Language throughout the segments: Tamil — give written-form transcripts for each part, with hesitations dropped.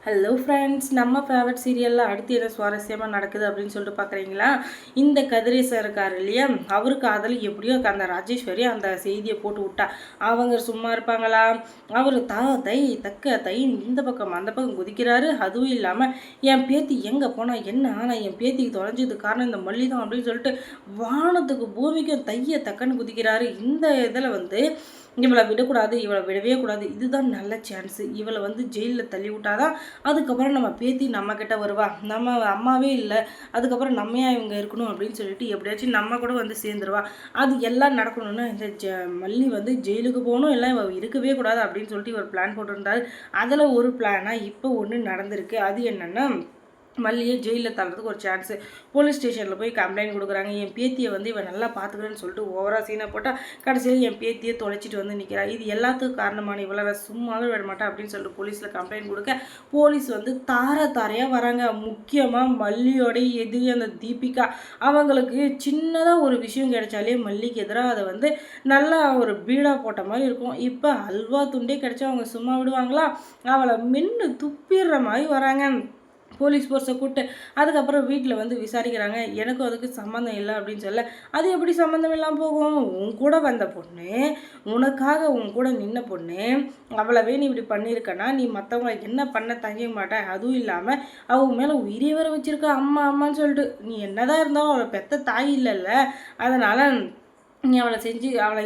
ஹலோ ஃப்ரெண்ட்ஸ், நம்ம ஃபேவரட் சீரியலில் அடுத்து என்ன சுவாரஸ்யமாக நடக்குது அப்படின்னு சொல்லிட்டு பார்க்குறீங்களா? இந்த கதிரேசன் இருக்கார் இல்லையா, அவரு காதல் எப்படியோ அந்த ராஜேஸ்வரி அந்த செய்தியை போட்டு விட்டா. அவங்க சும்மா இருப்பாங்களா? அவர் தை தக்க தை இந்த பக்கம் அந்த பக்கம் குதிக்கிறாரு. அதுவும் இல்லாமல் என் பேத்தி எங்கே போனால் என்ன, ஆனால் என் பேத்திக்கு தொலைஞ்சது காரணம் இந்த மல்லி தான் அப்படின்னு சொல்லிட்டு வானத்துக்கு பூமிக்கும் தைய தக்கன்னு குதிக்கிறாரு. இந்த இதில் இவளை விடக்கூடாது, இவளை விடவே கூடாது, இதுதான் நல்ல சான்ஸு. இவளை ஜெயிலில் தள்ளி விட்டாதான் அதுக்கப்புறம் நம்ம பேத்தி நம்மக்கிட்ட வருவா. நம்ம அம்மாவே இல்லை, அதுக்கப்புறம் நம்மையா இவங்க இருக்கணும் அப்படின்னு சொல்லிட்டு எப்படியாச்சும் நம்ம கூட சேர்ந்துருவா. அது எல்லாம் நடக்கணும்னா இந்த மல்லி ஜெயிலுக்கு போகணும், இல்லை இவ இருக்கவே கூடாது அப்படின்னு சொல்லிட்டு இவர் பிளான் போட்டிருந்தாரு. அதில் ஒரு பிளானாக இப்போ ஒன்று நடந்திருக்கு. அது என்னென்னா, மல்லியை ஜெயிலில் தள்ளுறதுக்கு ஒரு சான்ஸு. போலீஸ் ஸ்டேஷனில் போய் கம்ப்ளைண்ட் கொடுக்குறாங்க. என் பேத்தியை இவன் நல்லா பார்த்துக்கிறேன்னு சொல்லிட்டு ஓவராக சீனை போட்டால் கடைசியில் என் பேத்தியை தொலைச்சிட்டு நிற்கிறா. இது எல்லாத்துக்கும் காரணமான இவ்வளோ சும்மாவே விட மாட்டேன் அப்படின்னு சொல்லிட்டு போலீஸில் கம்ப்ளைண்ட் கொடுக்க போலீஸ் தாரையாக வராங்க. முக்கியமாக மல்லியோடைய எதிரி அந்த தீபிகா, அவங்களுக்கு சின்னதாக ஒரு விஷயம் கிடைச்சாலே மல்லிக்கு எதிராக அதை நல்லா ஒரு பீடா போட்ட மாதிரி இருக்கும். இப்போ அல்வா துண்டே கிடைச்சா அவங்க சும்மா விடுவாங்களா? அவளை மின்னு துப்பிடுற மாதிரி வராங்க. போலீஸ் ஃபோர்ஸை கூப்பிட்டு அதுக்கப்புறம் வீட்டில் விசாரிக்கிறாங்க. எனக்கும் அதுக்கு சம்மந்தம் இல்லை அப்படின்னு சொல்ல, அது எப்படி சம்மந்தம் இல்லாமல் போகும்? உன் கூட வந்த பொண்ணு, உனக்காக உன் கூட நின்ன பொண்ணு, அவ்வளவே நீ இப்படி பண்ணியிருக்கனா நீ மற்றவங்களை என்ன பண்ண தங்கிக்க மாட்டேன். அதுவும் இல்லாமல் அவங்க மேலே உயிரே வர வச்சுருக்க அம்மா அம்மான்னு சொல்லிட்டு, நீ என்னதான் இருந்தாலும் அவளை பெத்த தாய் இல்லைல்ல, அதனால் நீ அவளை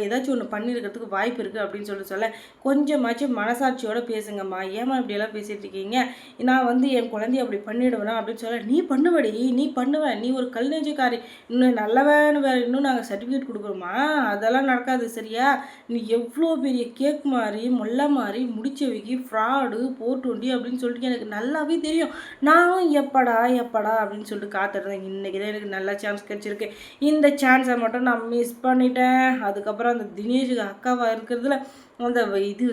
ஏதாச்சும் ஒன்று பண்ணியிருக்கிறதுக்கு வாய்ப்பு இருக்குது அப்படின்னு சொல்ல, கொஞ்சமாச்சும் மனசாட்சியோடு பேசுங்கம்மா, ஏமா இப்படியெல்லாம் பேசிகிட்டு இருக்கீங்க? நான் என் குழந்தைய அப்படி பண்ணிவிடுவேனா அப்படின்னு சொல்ல, நீ பண்ணுவடி, நீ பண்ணுவேன், நீ ஒரு கல் நெஞ்சக்காரி, இன்னும் நல்லவன் வேறு, இன்னும் நாங்கள் சர்டிஃபிகேட் கொடுக்குறோமா? அதெல்லாம் நடக்காது சரியா? நீ எவ்வளோ பெரிய கேக் மாதிரி மொல்லை மாதிரி முடிச்சவைக்கு ஃப்ராடு போட்டுண்டி அப்படின்னு சொல்லிட்டு எனக்கு நல்லாவே தெரியும். நானும் எப்படா அப்படின்னு சொல்லிட்டு காத்துருந்தேன். இன்றைக்கி தான் எனக்கு நல்ல சான்ஸ் கிடச்சிருக்கு. இந்த சான்ஸை மட்டும் நான் மிஸ் பண்ணிட்டேன். அதுக்கப்புறம் அந்த தினேஷுக்கு அக்காவாக இருக்கிறதுல அந்த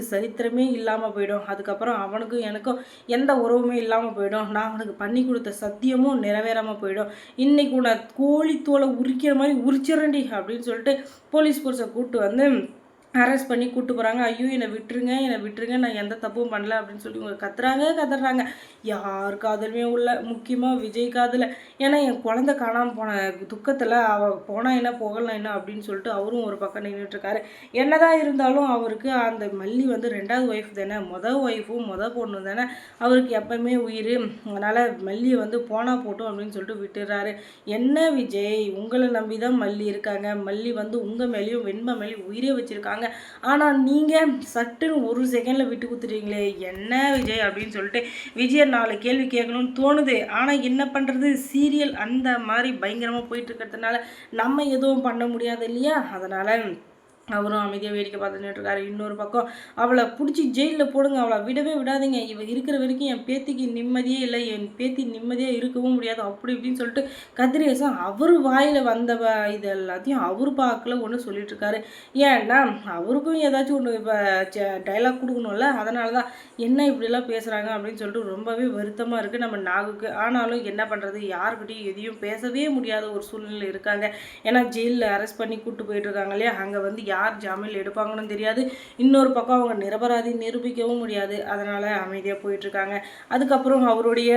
சரித்திரமே இல்லாமல் போயிடும். அதுக்கப்புறம் அவனுக்கும் எனக்கும் எந்த உறவுமே இல்லாமல் போயிடும். நான் அவனுக்கு பண்ணி கொடுத்த சத்தியமும் நிறைவேறாமல் போயிடும். இன்னைக்கு உன்னை கோழித்தோலை உரிக்கிற மாதிரி உரிச்சிடறேன்டி அப்படின்னு சொல்லிட்டு போலீஸ் ஃபோர்ஸை கூப்பிட்டு அரெஸ்ட் பண்ணி கூப்பிட்டு போகிறாங்க. ஐயோ என்னை விட்டுருங்க, நான் எந்த தப்பும் பண்ணல அப்படின்னு சொல்லி இவங்க கத்துறாங்க. யார் காதலுமே உள்ள, முக்கியமாக விஜய் காதல. ஏன்னா என் குழந்தை காணாமல் போன துக்கத்தில் அவள் போனால் என்ன போகலாம் என்ன அப்படின்னு சொல்லிட்டு அவரும் ஒரு பக்கம் நின்றுட்டுருக்காரு. என்னதான் இருந்தாலும் அவருக்கு அந்த மல்லி ரெண்டாவது ஒய்ஃப் தானே, ஒய்ஃபும் பொண்ணு தானே, அவருக்கு எப்பவுமே உயிர். அதனால் மல்லியை போனால் போட்டோம் அப்படின்னு சொல்லிட்டு விட்டுறாரு. என்ன விஜய், உங்களை நம்பி தான் மல்லி இருக்காங்க. மல்லி உங்கள் மேலேயும் வெண்பா மேலேயும் உயிரே வச்சுருக்காங்க. ஆனால் நீங்கள் சட்டுன்னு ஒரு செகண்டில் விட்டு கொடுத்துட்டீங்களே, என்ன விஜய் அப்படின்னு சொல்லிட்டு விஜயை 4 கேள்வி கேட்கணும்னு தோணுது. ஆனால் என்ன பண்ணுறது, சீரியல் அந்த மாதிரி பயங்கரமாக போயிட்டு இருக்கிறதுனால நம்ம எதுவும் பண்ண முடியாது இல்லையா? அதனால் அவரும் அமைதியாக வேடிக்கை பார்த்துட்டு இருக்காரு. இன்னொரு பக்கம் அவளை பிடிச்சி ஜெயிலில் போடுங்க, அவளை விடவே விடாதீங்க, இவ இருக்கிற வரைக்கும் என் பேத்திக்கு நிம்மதியே இல்லை, என் பேத்தி நிம்மதியாக இருக்கவும் முடியாது அப்படி இப்படின்னு சொல்லிட்டு கதிரேசன் அவர் வாயில் வந்த இது எல்லாத்தையும் அவர் பார்க்கல ஒன்று சொல்லிட்டு இருக்காரு. ஏன்னா அவருக்கும் ஏதாச்சும் ஒன்று இப்போ டைலாக் கொடுக்கணும்ல, அதனால தான் என்ன இப்படிலாம் பேசுகிறாங்க அப்படின்னு சொல்லிட்டு ரொம்பவே வருத்தமாக இருக்குது நம்ம நாகுக்கு. ஆனாலும் என்ன பண்ணுறது, யாருக்கிட்டையும் எதையும் பேசவே முடியாத ஒரு சூழ்நிலை இருக்காங்க. ஏன்னா ஜெயிலில் அரெஸ்ட் பண்ணி கூப்பிட்டு போயிட்டு இருக்காங்க இல்லையா, அங்கே யார் ஜாமீன் எடுப்பாங்கன்னு தெரியாது. இன்னொரு பக்கம் அவங்க நிரபராதி நிரூபிக்கவும் முடியாது. அதனால் அமைதியாக போயிட்டுருக்காங்க. அதுக்கப்புறம் அவருடைய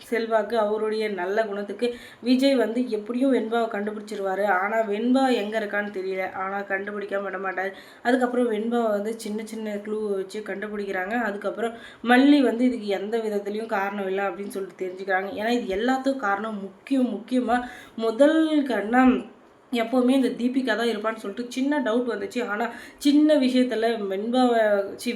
செல்வாக்கு, அவருடைய நல்ல குணத்துக்கு விஜய் எப்படியும் வெண்பாவை கண்டுபிடிச்சிருவார். ஆனால் வெண்பா எங்கே இருக்கான்னு தெரியல, ஆனால் கண்டுபிடிக்காம விட மாட்டார். அதுக்கப்புறம் வெண்பாவை சின்ன சின்ன க்ளூ வச்சு கண்டுபிடிக்கிறாங்க. அதுக்கப்புறம் மல்லி இதுக்கு எந்த விதத்துலையும் காரணம் இல்லை அப்படின்னு சொல்லிட்டு தெரிஞ்சுக்கிறாங்க. ஏன்னா இது எல்லாத்துக்கும் காரணம் முக்கியமாக முதல் கண்ணம் எப்போவுமே இந்த தீபிகா தான் இருப்பான்னு சொல்லிட்டு சின்ன டவுட் வந்துச்சு. ஆனால் சின்ன விஷயத்தில்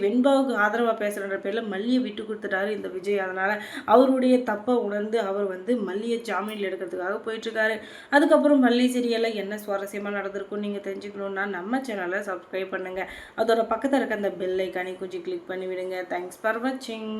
வெண்பாவுக்கு ஆதரவாக பேசுகிற பேரில் மல்லியை விட்டு கொடுத்துட்டாரு இந்த விஜய். அதனால் அவருடைய தப்பை உணர்ந்து அவர் மல்லியை ஜாமீனில் எடுக்கிறதுக்காக போயிட்டுருக்காரு. அதுக்கப்புறம் மல்லி சீரியலில் என்ன சுவாரஸ்யமாக நடந்திருக்கும் நீங்கள் தெரிஞ்சுக்கணுன்னா நம்ம சேனலை சப்ஸ்கிரைப் பண்ணுங்கள். அதோட பக்கத்தில் இருக்க அந்த பெல் ஐக்கானை கொஞ்சம் கிளிக் பண்ணி விடுங்க. தேங்க்ஸ் ஃபார் வாட்சிங்.